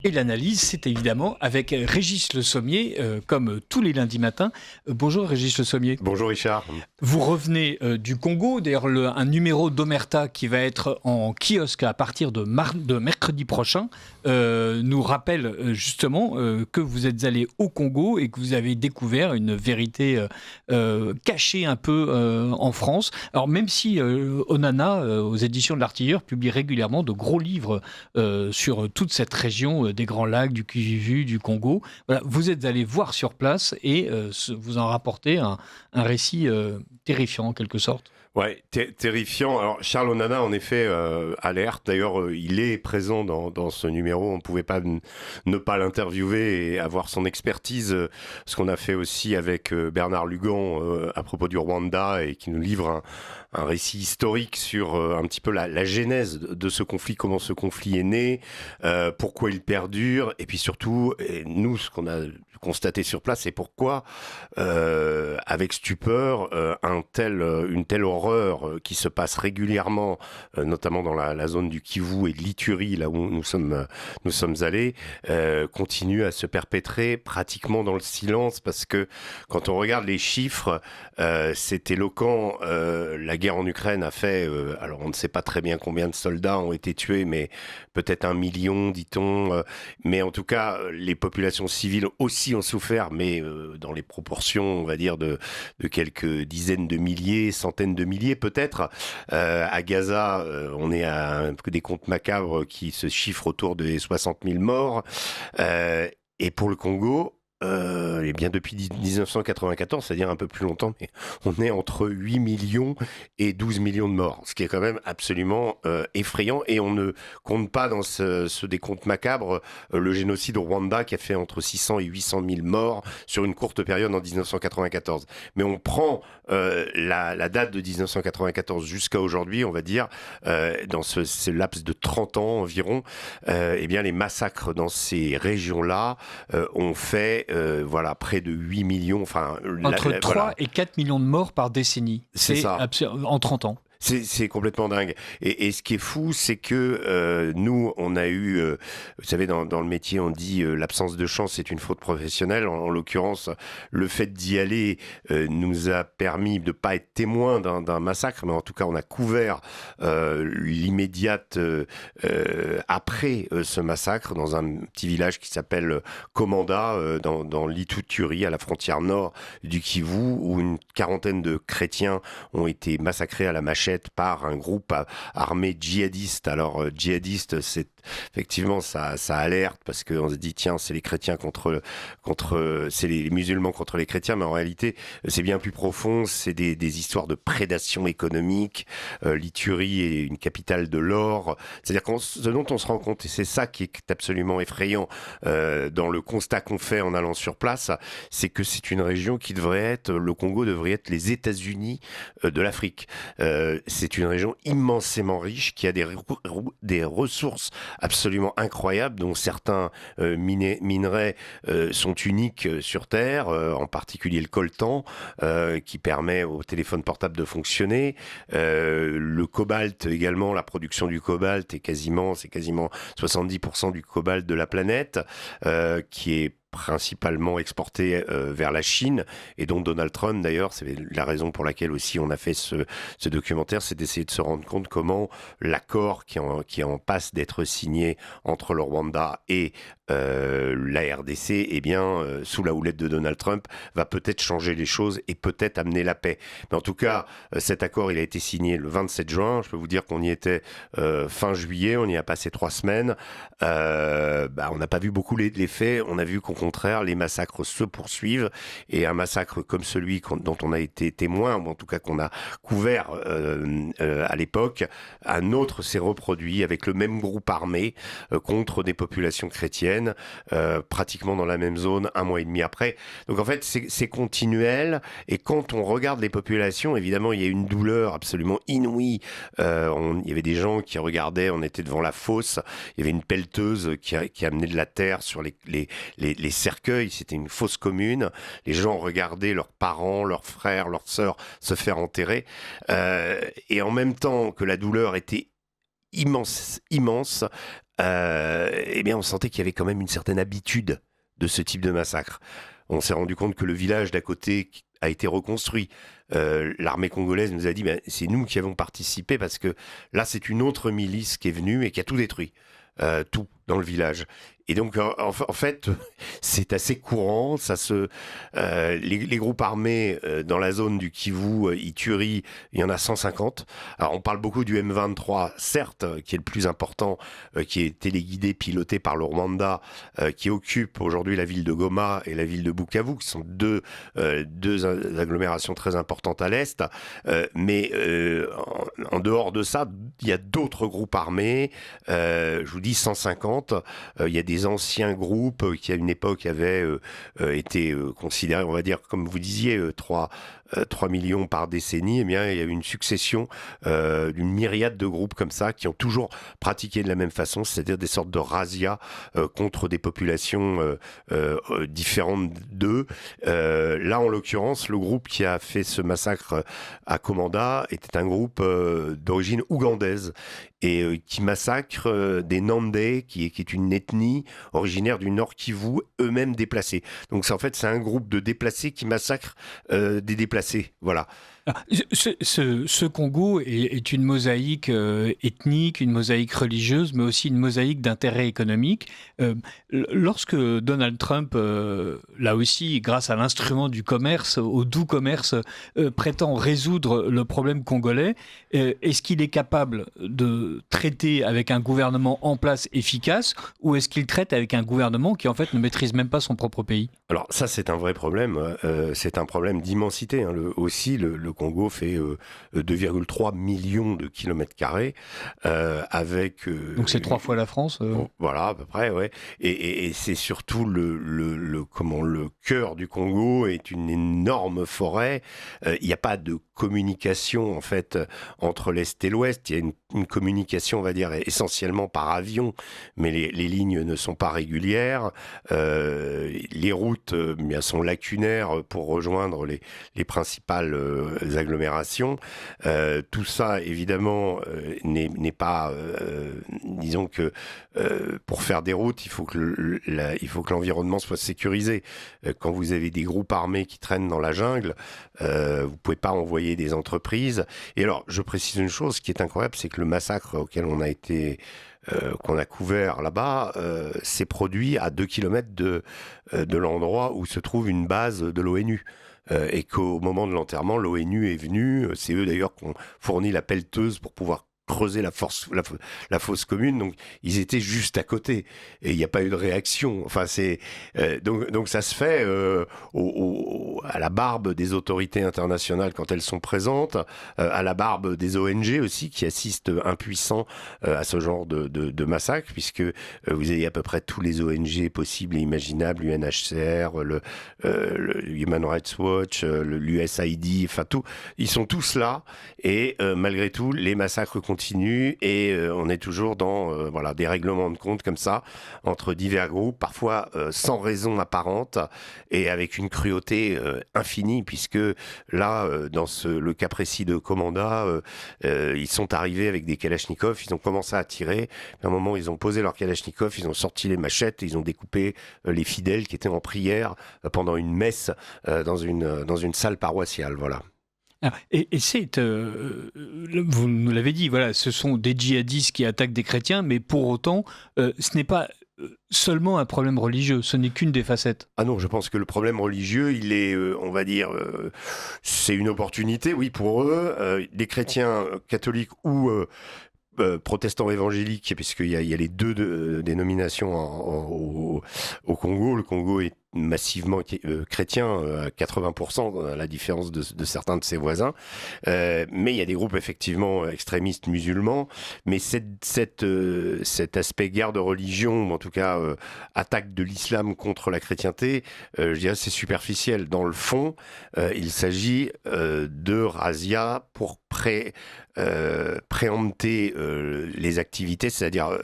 Et l'analyse, c'est évidemment avec Régis Le Sommier, comme tous les lundis matins. Bonjour Régis Le Sommier. Bonjour Richard. Vous revenez du Congo, d'ailleurs un numéro d'Omerta qui va être en kiosque à partir de mercredi prochain nous rappelle justement que vous êtes allé au Congo et que vous avez découvert une vérité cachée un peu en France. Alors même si Onana, aux éditions de l'Artilleur, publie régulièrement de gros livres sur toute cette région des Grands Lacs, du Kivu, du Congo, voilà, vous êtes allé voir sur place et vous en rapportez un récit terrifiant en quelque sorte. Ouais, terrifiant. Alors Charles Onana, en effet, alerte. D'ailleurs, il est présent dans ce numéro. On ne pouvait pas ne pas l'interviewer et avoir son expertise. Ce qu'on a fait aussi avec Bernard Lugan à propos du Rwanda et qui nous livre un récit historique sur un petit peu la genèse de ce conflit, comment ce conflit est né, pourquoi il perdure, et puis surtout, et nous, ce qu'on a constaté sur place, c'est pourquoi, avec stupeur, une telle horreur qui se passe régulièrement, notamment dans la zone du Kivu et de l'Ituri, là où nous sommes allés, continue à se perpétrer pratiquement dans le silence, parce que quand on regarde les chiffres, c'est éloquent. La guerre en Ukraine a fait, alors on ne sait pas très bien combien de soldats ont été tués, mais peut-être 1 million, dit-on. Mais en tout cas, les populations civiles aussi ont souffert, mais dans les proportions, on va dire, de quelques dizaines de milliers, centaines de milliers peut-être. À Gaza, on est à des comptes macabres qui se chiffrent autour des 60 000 morts. Et pour le Congo, eh bien depuis 1994, c'est-à-dire un peu plus longtemps, mais on est entre 8 millions et 12 millions de morts, ce qui est quand même absolument effrayant. Et on ne compte pas dans ce décompte macabre le génocide au Rwanda qui a fait entre 600 et 800 000 morts sur une courte période en 1994. Mais on prend la date de 1994 jusqu'à aujourd'hui, on va dire, dans ce laps de 30 ans environ, eh bien les massacres dans ces régions-là ont fait voilà, près de 8 millions. Entre 3 voilà. et 4 millions de morts par décennie. C'est ça. En 30 ans. C'est complètement dingue. Et ce qui est fou, c'est que nous, on a eu, vous savez, dans le métier, on dit l'absence de chance, c'est une faute professionnelle. En l'occurrence, le fait d'y aller nous a permis de ne pas être témoin d'un massacre, mais en tout cas, on a couvert l'immédiate après ce massacre dans un petit village qui s'appelle Komanda, dans l'Ituri, à la frontière nord du Kivu, où une quarantaine de chrétiens ont été massacrés à la machette par un groupe armé djihadiste. Alors djihadiste, c'est effectivement ça alerte parce qu'on se dit tiens, c'est les chrétiens contre c'est les musulmans contre les chrétiens, mais en réalité c'est bien plus profond. C'est des histoires de prédation économique. L'Ituri est une capitale de l'or. C'est-à-dire ce dont on se rend compte, et c'est ça qui est absolument effrayant dans le constat qu'on fait en allant sur place, c'est que c'est une région qui devrait être, le Congo devrait être les États-Unis de l'Afrique. C'est une région immensément riche qui a des ressources absolument incroyables, dont certains minerais sont uniques sur Terre, en particulier le coltan, qui permet au téléphone portable de fonctionner. Le cobalt également, la production du cobalt c'est quasiment 70% du cobalt de la planète, qui est principalement exporté vers la Chine, et dont Donald Trump, d'ailleurs, c'est la raison pour laquelle aussi on a fait ce documentaire, c'est d'essayer de se rendre compte comment l'accord qui en passe d'être signé entre le Rwanda et la RDC, eh bien, sous la houlette de Donald Trump, va peut-être changer les choses et peut-être amener la paix. Mais en tout cas, cet accord, il a été signé le 27 juin. Je peux vous dire qu'on y était fin juillet, on y a passé 3 semaines. On n'a pas vu beaucoup les faits. On a vu qu'au contraire, les massacres se poursuivent. Et un massacre comme celui dont on a été témoin, ou en tout cas qu'on a couvert à l'époque, un autre s'est reproduit avec le même groupe armé contre des populations chrétiennes, pratiquement dans la même zone 1 mois et demi après. Donc en fait, c'est continuel. Et quand on regarde les populations, évidemment, il y a une douleur absolument inouïe. Il y avait des gens qui regardaient, on était devant la fosse, il y avait une pelleteuse qui amenait de la terre sur les cercueils. C'était une fosse commune. Les gens regardaient leurs parents, leurs frères, leurs sœurs se faire enterrer. Et en même temps que la douleur était immense, eh bien, on sentait qu'il y avait quand même une certaine habitude de ce type de massacre. On s'est rendu compte que le village d'à côté a été reconstruit. L'armée congolaise nous a dit c'est nous qui avons participé parce que là, c'est une autre milice qui est venue et qui a tout détruit. Tout dans le village. Et donc, en fait, c'est assez courant. Les groupes armés dans la zone du Kivu, Ituri, il y en a 150. Alors, on parle beaucoup du M23, certes, qui est le plus important, qui est téléguidé, piloté par le Rwanda, qui occupe aujourd'hui la ville de Goma et la ville de Bukavu, qui sont deux agglomérations très importantes à l'est. Mais en dehors de ça, il y a d'autres groupes armés. Je vous dis 150. Il y a des anciens groupes qui à une époque avaient été considérés, on va dire, comme vous disiez, 3 millions par décennie. Eh bien, il y a eu une succession d'une myriade de groupes comme ça qui ont toujours pratiqué de la même façon, c'est-à-dire des sortes de razzias contre des populations différentes d'eux. Là, en l'occurrence, le groupe qui a fait ce massacre à Komanda était un groupe d'origine ougandaise et qui massacre des Nandais, qui est une ethnie originaire du Nord Kivu, eux-mêmes déplacés. Donc c'est un groupe de déplacés qui massacre des déplacés. Voilà. Ce Congo est une mosaïque ethnique, une mosaïque religieuse, mais aussi une mosaïque d'intérêt économique. Lorsque Donald Trump, là aussi, grâce à l'instrument du commerce, au doux commerce, prétend résoudre le problème congolais, est-ce qu'il est capable de traiter avec un gouvernement en place efficace, ou est-ce qu'il traite avec un gouvernement qui, en fait, ne maîtrise même pas son propre pays ? Alors ça, c'est un vrai problème. C'est un problème d'immensité. Le Congo fait 2,3 millions de kilomètres carrés avec... Donc c'est 3 fois la France Voilà, à peu près, ouais. Et c'est surtout le cœur du Congo est une énorme forêt. Il n'y a pas de communication, en fait, entre l'Est et l'Ouest. Il y a une communication, on va dire, essentiellement par avion, mais les lignes ne sont pas régulières. Les routes sont lacunaires pour rejoindre les principales agglomérations. Tout ça, évidemment, n'est pas... disons que pour faire des routes, il faut que l'environnement soit sécurisé. Quand vous avez des groupes armés qui traînent dans la jungle, vous pouvez pas envoyer des entreprises. Et alors, je précise une chose qui est incroyable, c'est que le massacre auquel qu'on a couvert là-bas, s'est produit à 2 kilomètres de l'endroit où se trouve une base de l'ONU. Et qu'au moment de l'enterrement, l'ONU est venue. C'est eux d'ailleurs qui ont fourni la pelleteuse pour pouvoir creuser la fosse commune, donc ils étaient juste à côté et il n'y a pas eu de réaction. Enfin, donc ça se fait à la barbe des autorités internationales quand elles sont présentes, à la barbe des ONG aussi qui assistent impuissants à ce genre de massacre, puisque vous avez à peu près tous les ONG possibles et imaginables, l'UNHCR, le Human Rights Watch, l'USAID, enfin tout, ils sont tous là et malgré tout les massacres continuent et on est toujours dans des règlements de compte comme ça entre divers groupes, parfois sans raison apparente et avec une cruauté infinie, puisque là, dans le cas précis de Komanda, ils sont arrivés avec des kalachnikovs, ils ont commencé à tirer, à un moment ils ont posé leurs kalachnikovs, ils ont sorti les machettes, ils ont découpé les fidèles qui étaient en prière pendant une messe dans une salle paroissiale, voilà. Et vous nous l'avez dit, voilà, ce sont des djihadistes qui attaquent des chrétiens, mais pour autant, ce n'est pas seulement un problème religieux, ce n'est qu'une des facettes. Ah non, je pense que le problème religieux, il est, on va dire, c'est une opportunité, oui, pour eux. Les chrétiens catholiques ou protestants évangéliques, puisqu'il y a les deux dénominations au Congo. Le Congo est massivement chrétien, à 80%, à la différence de certains de ses voisins. Mais il y a des groupes effectivement extrémistes musulmans. Mais cet aspect guerre de religion, ou en tout cas attaque de l'islam contre la chrétienté, je dirais c'est superficiel. Dans le fond, il s'agit de razzia pour préempter les activités, c'est-à-dire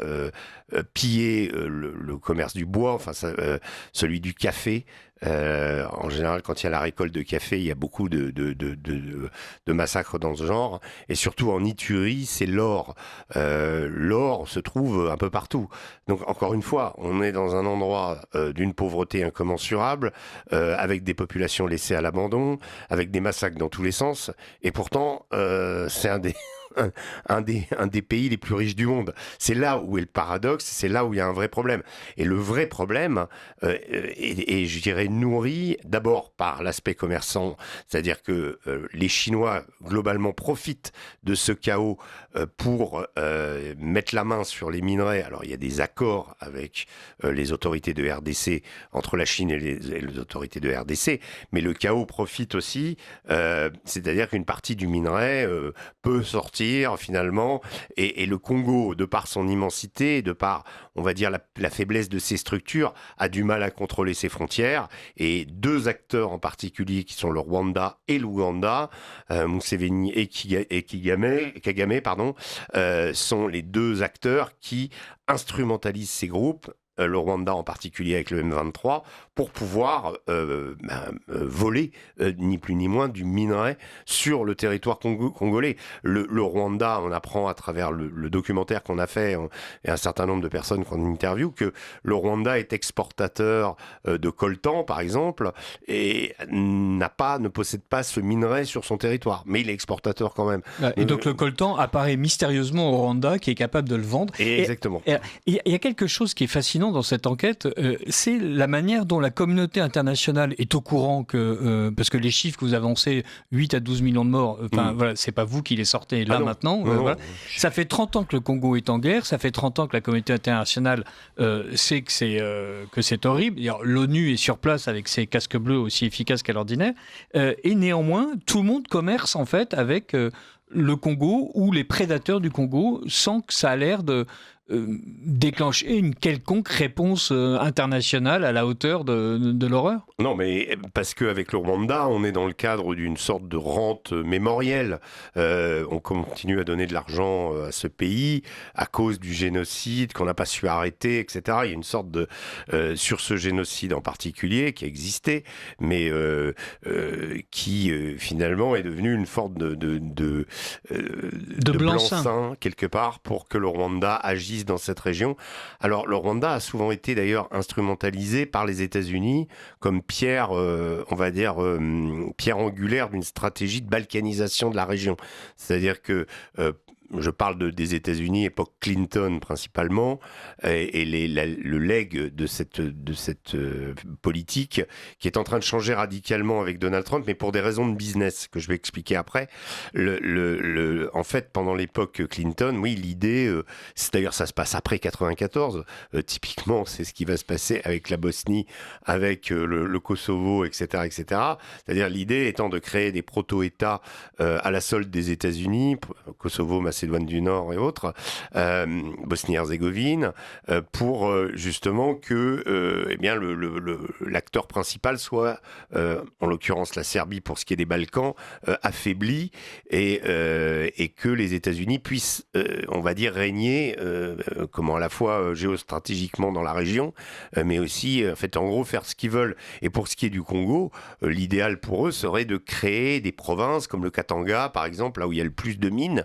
piller le commerce du bois, enfin celui du café, En général, quand il y a la récolte de café, il y a beaucoup de massacres dans ce genre. Et surtout en Iturie, c'est l'or. L'or se trouve un peu partout. Donc encore une fois, on est dans un endroit d'une pauvreté incommensurable, avec des populations laissées à l'abandon, avec des massacres dans tous les sens. Et pourtant, c'est un des pays les plus riches du monde. C'est là où est le paradoxe, c'est là où il y a un vrai problème. Et le vrai problème est, je dirais, nourri d'abord par l'aspect commerçant, c'est-à-dire que les Chinois, globalement, profitent de ce chaos pour mettre la main sur les minerais. Alors, il y a des accords avec les autorités de RDC, entre la Chine et les autorités de RDC, mais le chaos profite aussi, c'est-à-dire qu'une partie du minerai peut sortir finalement, et le Congo, de par son immensité, de par, on va dire, la faiblesse de ses structures, a du mal à contrôler ses frontières, et deux acteurs en particulier qui sont le Rwanda et l'Ouganda, Museveni et Kagame, sont les deux acteurs qui instrumentalisent ces groupes, le Rwanda en particulier avec le M23, pour pouvoir voler, ni plus ni moins, du minerai sur le territoire congolais. Le Rwanda, on apprend à travers le documentaire qu'on a fait, et un certain nombre de personnes qu'on interviewe, que le Rwanda est exportateur de coltan, par exemple, et ne possède pas ce minerai sur son territoire. Mais il est exportateur quand même. Et donc le coltan apparaît mystérieusement au Rwanda, qui est capable de le vendre. Exactement. Il y a quelque chose qui est fascinant dans cette enquête, c'est la manière dont la communauté internationale est au courant que, parce que les chiffres que vous avancez, 8 à 12 millions de morts, voilà, c'est pas vous qui les sortez là maintenant. Voilà. Ça fait 30 ans que le Congo est en guerre, ça fait 30 ans que la communauté internationale sait que c'est horrible. L'ONU est sur place avec ses casques bleus aussi efficaces qu'à l'ordinaire. Et néanmoins, tout le monde commerce en fait avec le Congo ou les prédateurs du Congo sans que ça a l'air de déclencher une quelconque réponse internationale à la hauteur de l'horreur? Non, mais parce qu'avec le Rwanda, on est dans le cadre d'une sorte de rente mémorielle. On continue à donner de l'argent à ce pays à cause du génocide qu'on n'a pas su arrêter, etc. Il y a une sorte de... sur ce génocide en particulier qui a existé, mais qui finalement est devenu une sorte de blanc-seing quelque part pour que le Rwanda agisse dans cette région. Alors le Rwanda a souvent été d'ailleurs instrumentalisé par les États-Unis comme pierre, on va dire, pierre angulaire d'une stratégie de balkanisation de la région. C'est-à-dire que je parle des États-Unis, époque Clinton principalement, et le legs de cette politique qui est en train de changer radicalement avec Donald Trump, mais pour des raisons de business que je vais expliquer après. En fait, pendant l'époque Clinton, oui, l'idée, d'ailleurs ça se passe après 94, typiquement c'est ce qui va se passer avec la Bosnie, avec le Kosovo, etc., etc. C'est-à-dire l'idée étant de créer des proto-États à la solde des États-Unis, Kosovo, Macédoine du Nord et autres, Bosnie-Herzégovine, pour justement que eh bien, l'acteur principal soit, en l'occurrence la Serbie pour ce qui est des Balkans, affaibli et que les États-Unis puissent, on va dire, régner à la fois géostratégiquement dans la région, mais aussi, en fait, en gros, faire ce qu'ils veulent. Et pour ce qui est du Congo, l'idéal pour eux serait de créer des provinces comme le Katanga, par exemple, là où il y a le plus de mines,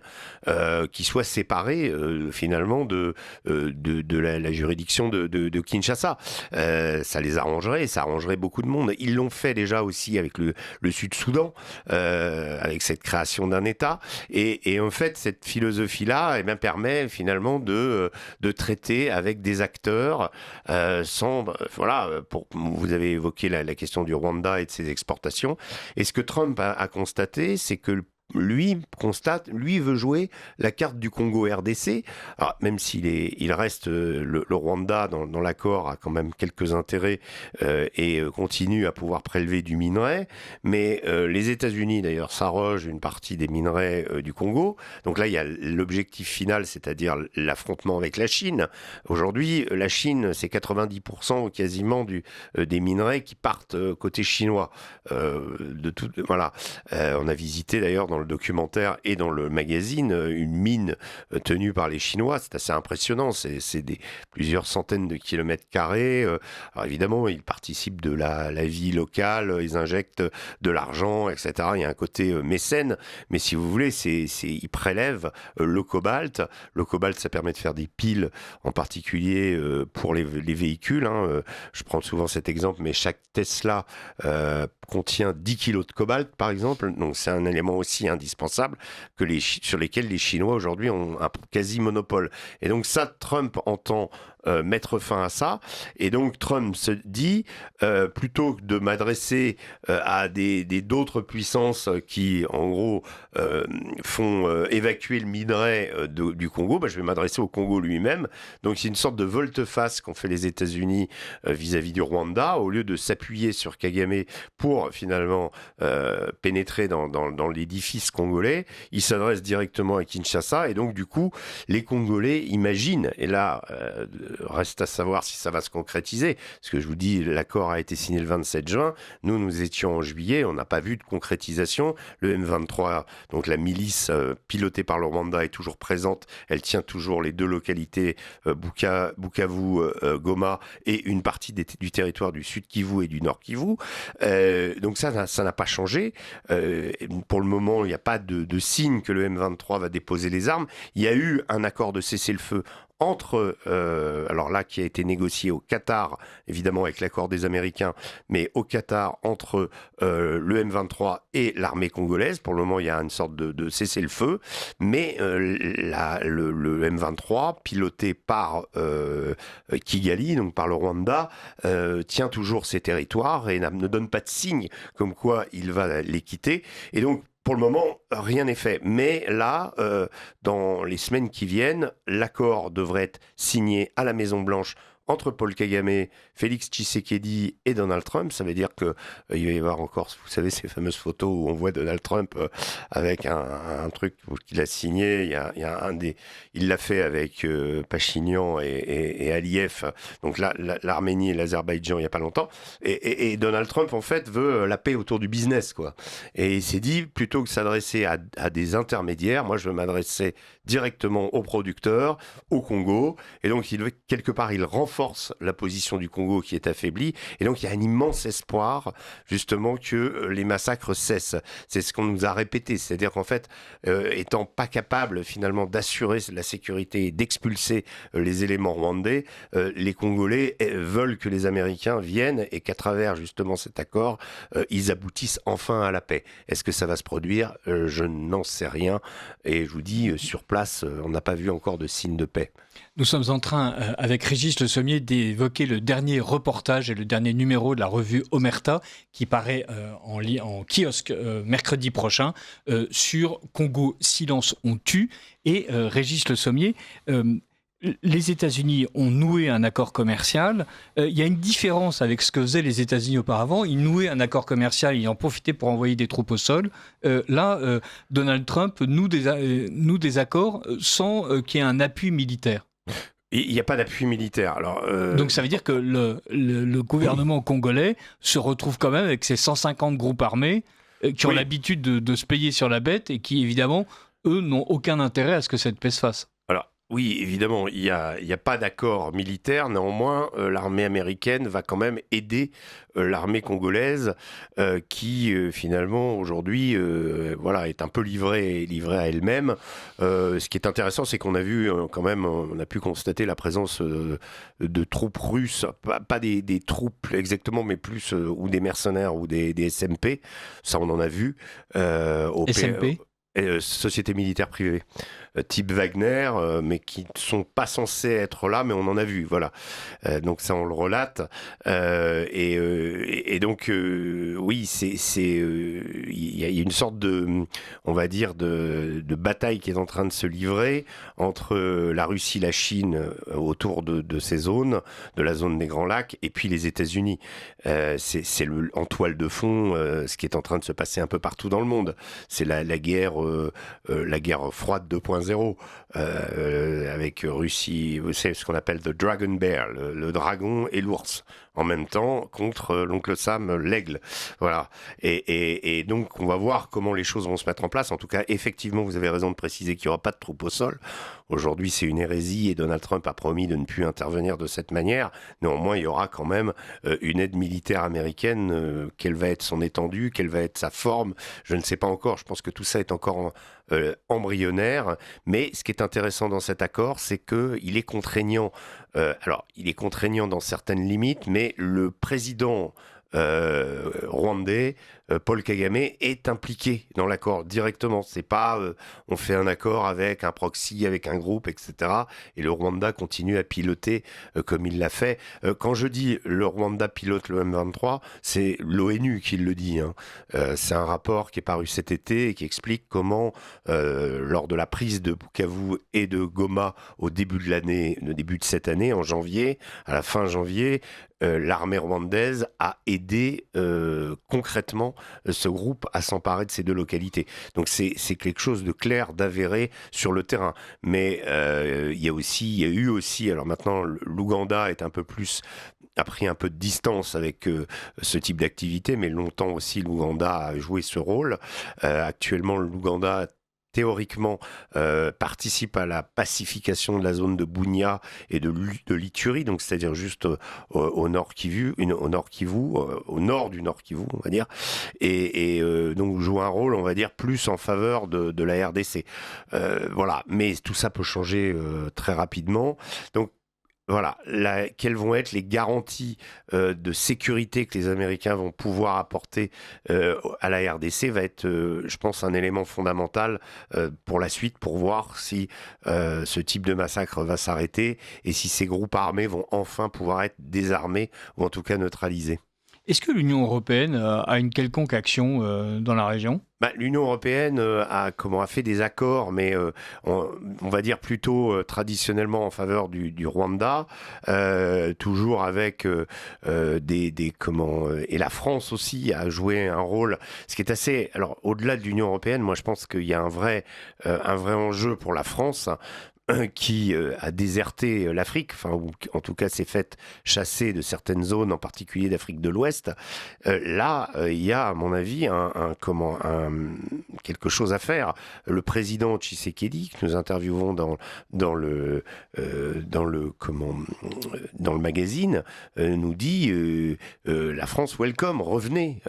qui soient séparées finalement de la juridiction de Kinshasa. Ça les arrangerait, ça arrangerait beaucoup de monde. Ils l'ont fait déjà aussi avec le Sud-Soudan, avec cette création d'un État. Et en fait, cette philosophie-là eh bien, permet finalement de traiter avec des acteurs vous avez évoqué la question du Rwanda et de ses exportations. Et ce que Trump a constaté, c'est que lui veut jouer la carte du Congo RDC. Alors, même il reste le Rwanda dans l'accord a quand même quelques intérêts et continue à pouvoir prélever du minerai, mais les États-Unis d'ailleurs s'arrogent une partie des minerais du Congo. Donc là il y a l'objectif final, c'est-à-dire l'affrontement avec la Chine. Aujourd'hui, la Chine, c'est 90% quasiment des minerais qui partent côté chinois. On a visité d'ailleurs dans le documentaire et dans le magazine, une mine tenue par les Chinois. C'est assez impressionnant. C'est plusieurs centaines de kilomètres carrés. Alors évidemment, ils participent de la vie locale, ils injectent de l'argent, etc. Il y a un côté mécène, mais si vous voulez, ils prélèvent le cobalt. Le cobalt, ça permet de faire des piles, en particulier pour les véhicules. Je prends souvent cet exemple, mais chaque Tesla contient 10 kilos de cobalt, par exemple. Donc c'est un élément aussi indispensable sur lesquels les Chinois aujourd'hui ont un quasi-monopole. Et donc ça, Trump entend mettre fin à ça. Et donc Trump se dit, plutôt que de m'adresser à d'autres puissances qui, en gros, font évacuer le minerai du Congo, je vais m'adresser au Congo lui-même. Donc c'est une sorte de volte-face qu'ont fait les États-Unis vis-à-vis du Rwanda. Au lieu de s'appuyer sur Kagame pour finalement pénétrer dans l'édifice congolais, il s'adresse directement à Kinshasa. Et donc du coup, les Congolais imaginent, et là, reste à savoir si ça va se concrétiser, parce que je vous dis, l'accord a été signé le 27 juin, nous étions en juillet, on n'a pas vu de concrétisation. Le M23, donc la milice pilotée par le Rwanda, est toujours présente, elle tient toujours les deux localités, Bukavu, Goma, et une partie du territoire du Sud Kivu et du Nord Kivu. Donc ça n'a pas changé. Pour le moment, il n'y a pas de signe que le M23 va déposer les armes. Il y a eu un accord de cessez-le-feu entre, alors là, qui a été négocié au Qatar, évidemment avec l'accord des Américains, mais au Qatar, entre le M23 et l'armée congolaise. Pour le moment, il y a une sorte de cessez-le-feu, mais le M23, piloté par Kigali, donc par le Rwanda, tient toujours ses territoires et ne donne pas de signe comme quoi il va les quitter. Et donc, pour le moment, rien n'est fait. Mais là, dans les semaines qui viennent, l'accord devrait être signé à la Maison-Blanche entre Paul Kagame, Félix Tshisekedi et Donald Trump. Ça veut dire qu'il va y avoir encore, vous savez, ces fameuses photos où on voit Donald Trump avec un truc qu'il a signé. Il l'a fait avec Pachinian et Aliyev, donc l'Arménie et l'Azerbaïdjan, il n'y a pas longtemps. Et Donald Trump, en fait, veut la paix autour du business, quoi. Et il s'est dit, plutôt que de s'adresser à des intermédiaires, moi, je veux m'adresser directement aux producteurs, au Congo. Et donc, quelque part, il renforce la position du Congo qui est affaiblie. Et donc, il y a un immense espoir, justement, que les massacres cessent. C'est ce qu'on nous a répété. C'est-à-dire qu'en fait, étant pas capable, finalement, d'assurer la sécurité et d'expulser les éléments rwandais, les Congolais veulent que les Américains viennent et qu'à travers, justement, cet accord, ils aboutissent enfin à la paix. Est-ce que ça va se produire ? Je n'en sais rien. Et je vous dis, sur place, on n'a pas vu encore de signe de paix. Nous sommes en train, avec Régis Le Sommier, d'évoquer le dernier reportage et le dernier numéro de la revue Omerta, qui paraît en kiosque mercredi prochain, sur Congo, silence, on tue. Et Régis Le Sommier, les États-Unis ont noué un accord commercial. Il y a une différence avec ce que faisaient les États-Unis auparavant. Ils nouaient un accord commercial, ils en profitaient pour envoyer des troupes au sol. Là, Donald Trump noue des accords sans qu'il y ait un appui militaire. Il n'y a pas d'appui militaire. Alors, Donc ça veut dire que le gouvernement congolais se retrouve quand même avec ses 150 groupes armés qui ont l'habitude de se payer sur la bête et qui, évidemment, eux, n'ont aucun intérêt à ce que cette paix se fasse. Oui, évidemment, il y a pas d'accord militaire. Néanmoins, l'armée américaine va quand même aider l'armée congolaise qui, finalement, aujourd'hui, est un peu livrée à elle-même. Ce qui est intéressant, c'est qu'on a vu quand même, on a pu constater la présence de troupes russes, pas des troupes exactement, mais plus ou des mercenaires ou des SMP. Ça, on en a vu. SMP Société militaire privée. Type Wagner, mais qui ne sont pas censés être là, mais on en a vu, voilà. Donc ça, on le relate. Et donc, oui, il y a une sorte on va dire, de bataille qui est en train de se livrer entre la Russie, la Chine, autour de ces zones, de la zone des Grands Lacs, et puis les États-Unis. C'est en toile de fond ce qui est en train de se passer un peu partout dans le monde. C'est la guerre la guerre froide 2.0 avec Russie, c'est ce qu'on appelle the dragon bear, le dragon et l'ours en même temps contre l'oncle Sam, l'aigle. Voilà. Et donc, on va voir comment les choses vont se mettre en place. En tout cas, effectivement, vous avez raison de préciser qu'il n'y aura pas de troupes au sol. Aujourd'hui, c'est une hérésie et Donald Trump a promis de ne plus intervenir de cette manière. Néanmoins, il y aura quand même une aide militaire américaine. Quelle va être son étendue? Quelle va être sa forme? Je ne sais pas encore. Je pense que tout ça est encore embryonnaire. Mais ce qui est intéressant dans cet accord, c'est qu'il est contraignant. Alors, il est contraignant dans certaines limites, mais le président rwandais, Paul Kagame, est impliqué dans l'accord directement. C'est pas on fait un accord avec un proxy, avec un groupe, etc. Et le Rwanda continue à piloter comme il l'a fait. Quand je dis le Rwanda pilote le M23, c'est l'ONU qui le dit. Hein. C'est un rapport qui est paru cet été et qui explique comment, lors de la prise de Bukavu et de Goma au début de l'année, le début de cette année, en janvier, à la fin janvier, l'armée rwandaise a aidé concrètement ce groupe à s'emparer de ces deux localités. Donc c'est quelque chose de clair, d'avéré sur le terrain. Mais il y a eu aussi, alors maintenant l'Ouganda a pris un peu de distance avec ce type d'activité, mais longtemps aussi l'Ouganda a joué ce rôle. Actuellement, l'Ouganda théoriquement, participe à la pacification de la zone de Bunia et de l'Ituri, donc c'est-à-dire juste au nord Kivu, au nord du Nord Kivu, on va dire, et donc joue un rôle, on va dire, plus en faveur de la RDC. Voilà, mais tout ça peut changer très rapidement. Donc voilà, quelles vont être les garanties de sécurité que les Américains vont pouvoir apporter à la RDC va être, je pense, un élément fondamental pour la suite, pour voir si ce type de massacre va s'arrêter et si ces groupes armés vont enfin pouvoir être désarmés ou en tout cas neutralisés. Est-ce que l'Union européenne a une quelconque action dans la région ? L'Union européenne a fait des accords, mais on va dire plutôt traditionnellement en faveur du Rwanda, toujours avec et la France aussi a joué un rôle, ce qui est assez. Alors au-delà de l'Union européenne, moi je pense qu'il y a un vrai enjeu pour la France. Qui a déserté l'Afrique, ou en tout cas s'est fait chasser de certaines zones, en particulier d'Afrique de l'Ouest. Là, il y a, à mon avis, quelque chose à faire. Le président Tshisekedi, que nous interviewons dans le magazine, nous dit la France welcome, revenez,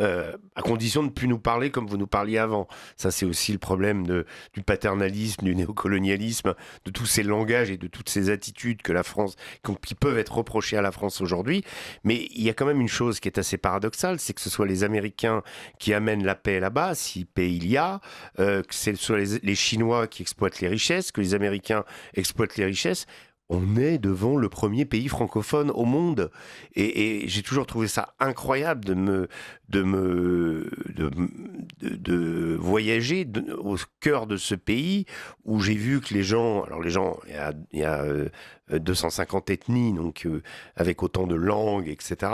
à condition de ne plus nous parler comme vous nous parliez avant. Ça, c'est aussi le problème du paternalisme, du néocolonialisme, de tous ces langages et de toutes ces attitudes que la France, qui peuvent être reprochées à la France aujourd'hui. Mais il y a quand même une chose qui est assez paradoxale, c'est que ce soit les Américains qui amènent la paix là-bas, si paix il y a, que ce soit les Chinois qui exploitent les richesses, que les Américains exploitent les richesses. On est devant le premier pays francophone au monde. Et j'ai toujours trouvé ça incroyable de voyager au cœur de ce pays où j'ai vu que les gens, il y a 250 ethnies, donc avec autant de langues, etc.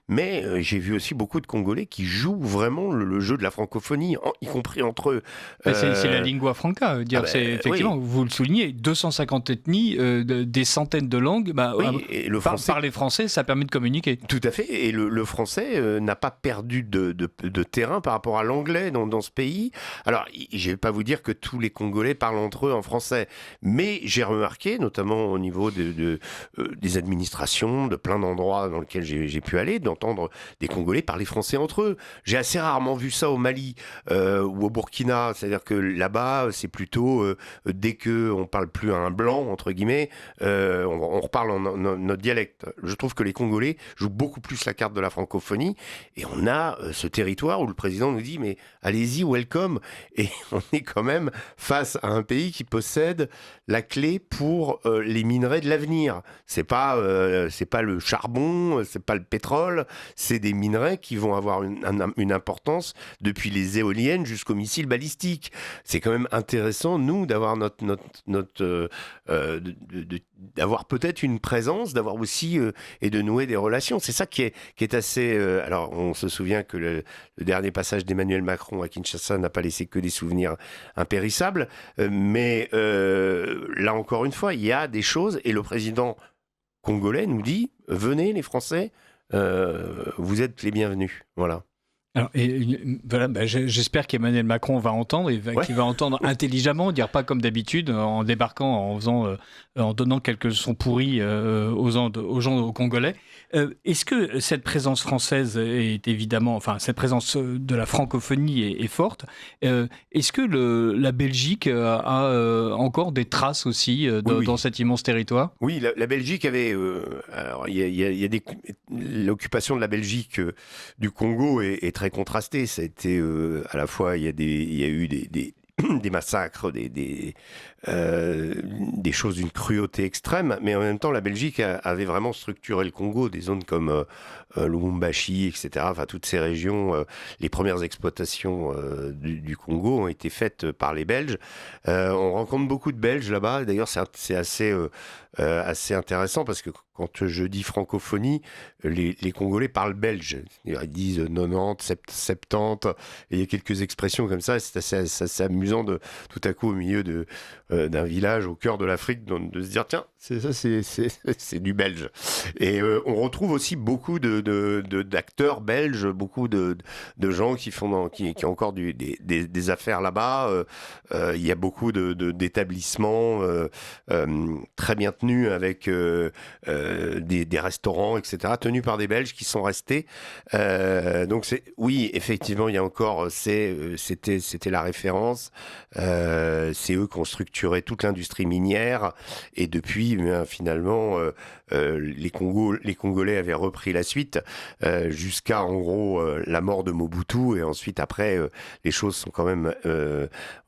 Mais j'ai vu aussi beaucoup de Congolais qui jouent vraiment le jeu de la francophonie, y compris entre eux. C'est la lingua franca, effectivement, oui. Vous le soulignez, 250 ethnies, des centaines de langues. Oui, et le français, parler français, ça permet de communiquer. Tout à fait, et le français n'a pas perdu de terrain par rapport à l'anglais dans ce pays. Alors, je ne vais pas vous dire que tous les Congolais parlent entre eux en français, mais j'ai remarqué, notamment au niveau des administrations, de plein d'endroits dans lesquels j'ai pu aller, d'entendre des Congolais parler français entre eux. J'ai assez rarement vu ça au Mali ou au Burkina, c'est-à-dire que là-bas, c'est plutôt dès qu'on ne parle plus à un blanc, entre guillemets, on reparle notre dialecte. Je trouve que les Congolais jouent beaucoup plus la carte de la francophonie et on a ce territoire où le président nous dit mais allez-y, welcome, et on est quand même face à un pays qui possède la clé pour les minerais de l'avenir. C'est pas le charbon, c'est pas le pétrole, c'est des minerais qui vont avoir une importance depuis les éoliennes jusqu'aux missiles balistiques. C'est quand même intéressant, nous, d'avoir d'avoir peut-être une présence, d'avoir aussi et de nouer des relations. C'est ça qui est assez. Alors, on se souvient que le dernier passage d'Emmanuel Macron à Kinshasa n'a pas laissé que des souvenirs impérissables, mais là encore une fois, il y a des choses, et le président congolais nous dit venez les Français, vous êtes les bienvenus. Voilà. Alors, voilà, j'espère qu'Emmanuel Macron va entendre et qu'il va entendre intelligemment, dire pas comme d'habitude en débarquant, en donnant quelques leçons pourries aux gens Congolais. Est-ce que cette présence française est évidemment, enfin cette présence de la francophonie est forte. Est-ce que la Belgique a encore des traces aussi dans cet immense territoire? Oui, la Belgique avait. Alors, il y a l'occupation de la Belgique du Congo est très contrasté. Ça a été à la fois il y a eu des massacres, des choses d'une cruauté extrême, mais en même temps la Belgique avait vraiment structuré le Congo, des zones comme Lubumbashi, etc. Enfin toutes ces régions, les premières exploitations du Congo ont été faites par les Belges. On rencontre beaucoup de Belges là-bas. D'ailleurs c'est assez intéressant parce que quand je dis francophonie, les Congolais parlent belge. Ils disent 90, 70, et il y a quelques expressions comme ça. C'est assez amusant de tout à coup au milieu d'un village au cœur de l'Afrique de se dire tiens, c'est du belge. Et on retrouve aussi beaucoup d'acteurs belges, beaucoup de gens qui ont encore des affaires là-bas. Il y a beaucoup d'établissements très bien tenus avec des restaurants, etc., tenus par des Belges qui sont restés. Donc oui, effectivement, il y a encore, c'était la référence. C'est eux qui ont structuré toute l'industrie minière, et depuis, finalement, les Congolais avaient repris la suite jusqu'à, en gros, la mort de Mobutu, et ensuite, après, les choses sont quand même,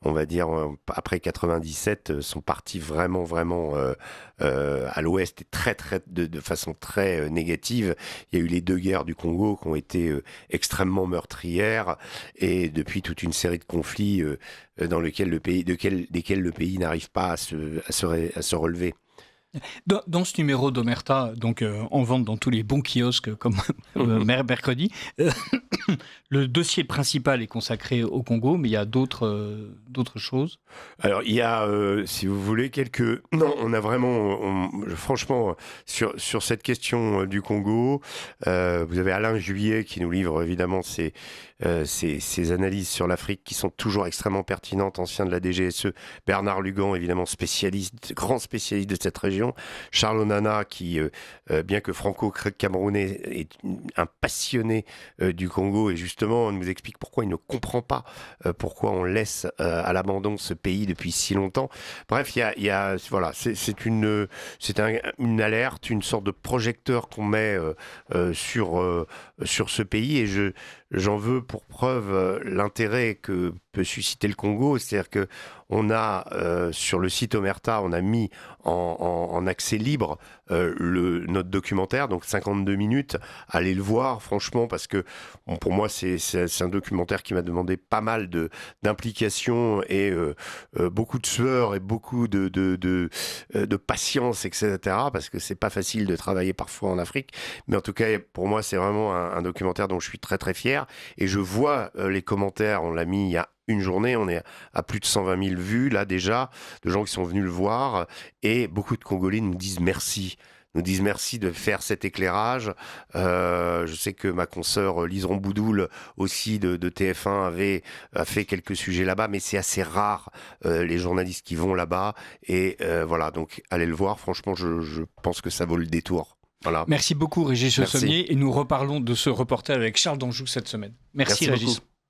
on va dire, après 97, sont parties vraiment à l'ouest, et de façon très négative. Il y a eu les 2 guerres du Congo qui ont été extrêmement meurtrières, et depuis toute une série de conflits dans desquels le pays n'arrive pas à se relever. Dans ce numéro d'Omerta, donc en vente dans tous les bons kiosques comme mercredi, le dossier principal est consacré au Congo, mais il y a d'autres choses. Alors il y a, si vous voulez, Non, on a vraiment, franchement, sur cette question du Congo, vous avez Alain Juillet qui nous livre évidemment ses analyses sur l'Afrique qui sont toujours extrêmement pertinentes, ancien de la DGSE. Bernard Lugan, évidemment grand spécialiste de cette région. Charles Onana, qui, bien que franco-camerounais, est un passionné du Congo, et justement nous explique pourquoi il ne comprend pas pourquoi on laisse à l'abandon ce pays depuis si longtemps. Bref, voilà, c'est une alerte, une sorte de projecteur qu'on met sur ce pays, et j'en veux pour preuve l'intérêt que peut susciter le Congo. C'est-à-dire que on a sur le site Omerta, on a mis en accès libre notre documentaire, donc 52 minutes. Allez le voir, franchement, parce que pour moi c'est un documentaire qui m'a demandé pas mal d'implication et beaucoup de sueur et beaucoup de patience, etc. Parce que c'est pas facile de travailler parfois en Afrique, mais en tout cas pour moi c'est vraiment un documentaire dont je suis très très fier. Et je vois les commentaires, on l'a mis il y a une journée, on est à plus de 120 000 vues là déjà, de gens qui sont venus le voir, et beaucoup de Congolais nous disent merci de faire cet éclairage. Je sais que ma consoeur Liseron Boudoul aussi de TF1 a fait quelques sujets là-bas, mais c'est assez rare les journalistes qui vont là-bas, et voilà, donc allez le voir, franchement je pense que ça vaut le détour. Voilà. Merci beaucoup Régis Le Sommier, et nous reparlons de ce reportage avec Charles d'Anjou cette semaine. Merci Régis. Beaucoup.